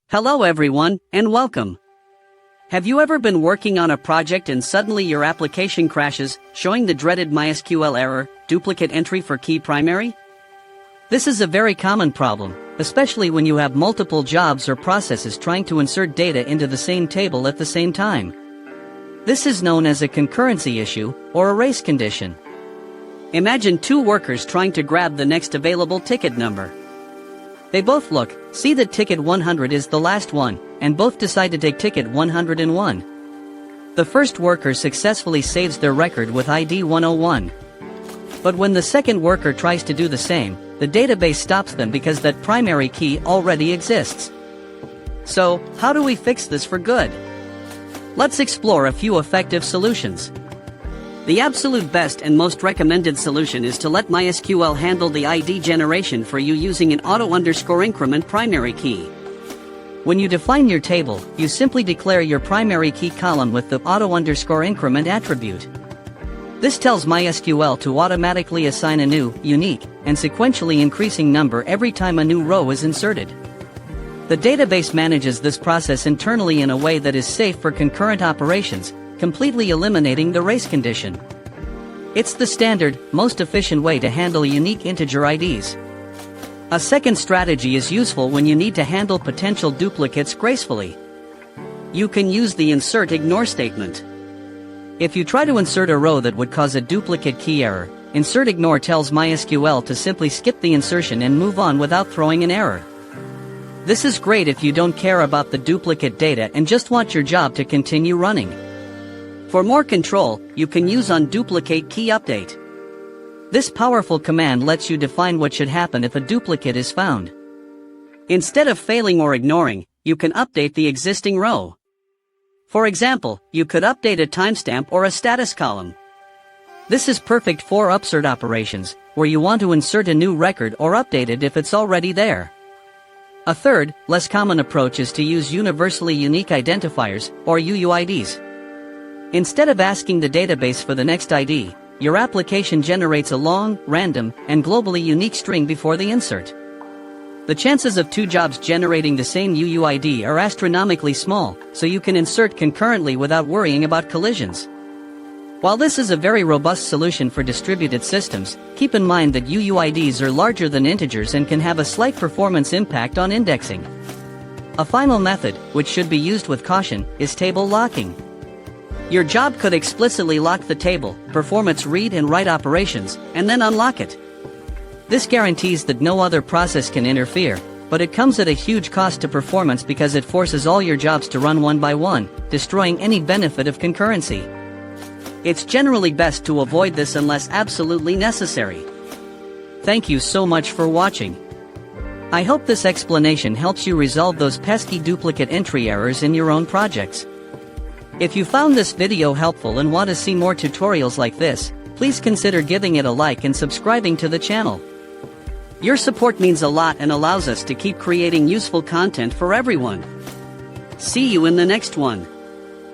Hello everyone, and welcome. Have you ever been working on a project and suddenly your application crashes, showing the dreaded MySQL error, duplicate entry for key primary? This is a very common problem, especially when you have multiple jobs or processes trying to insert data into the same table at the same time. This is known as a concurrency issue, or a race condition. Imagine two workers trying to grab the next available ticket number. They both look, see that ticket 100 is the last one, and both decide to take ticket 101. The first worker successfully saves their record with ID 101. But when the second worker tries to do the same, the database stops them because that primary key already exists. So, how do we fix this for good? Let's explore a few effective solutions. The absolute best and most recommended solution is to let MySQL handle the ID generation for you using an auto_increment primary key. When you define your table, you simply declare your primary key column with the auto_increment attribute. This tells MySQL to automatically assign a new, unique, and sequentially increasing number every time a new row is inserted. The database manages this process internally in a way that is safe for concurrent operations, completely eliminating the race condition. It's the standard, most efficient way to handle unique integer IDs. A second strategy is useful when you need to handle potential duplicates gracefully. You can use the insert ignore statement. If you try to insert a row that would cause a duplicate key error, insert ignore tells MySQL to simply skip the insertion and move on without throwing an error. This is great if you don't care about the duplicate data and just want your job to continue running. For more control, you can use onDuplicate key update. This powerful command lets you define what should happen if a duplicate is found. Instead of failing or ignoring, you can update the existing row. For example, you could update a timestamp or a status column. This is perfect for upsert operations, where you want to insert a new record or update it if it's already there. A third, less common approach is to use Universally Unique Identifiers, or UUIDs. Instead of asking the database for the next ID, your application generates a long, random, and globally unique string before the insert. The chances of two jobs generating the same UUID are astronomically small, so you can insert concurrently without worrying about collisions. While this is a very robust solution for distributed systems, keep in mind that UUIDs are larger than integers and can have a slight performance impact on indexing. A final method, which should be used with caution, is table locking. Your job could explicitly lock the table, perform its read and write operations, and then unlock it. This guarantees that no other process can interfere, but it comes at a huge cost to performance because it forces all your jobs to run one by one, destroying any benefit of concurrency. It's generally best to avoid this unless absolutely necessary. Thank you so much for watching. I hope this explanation helps you resolve those pesky duplicate entry errors in your own projects. If you found this video helpful and want to see more tutorials like this, please consider giving it a like and subscribing to the channel. Your support means a lot and allows us to keep creating useful content for everyone. See you in the next one.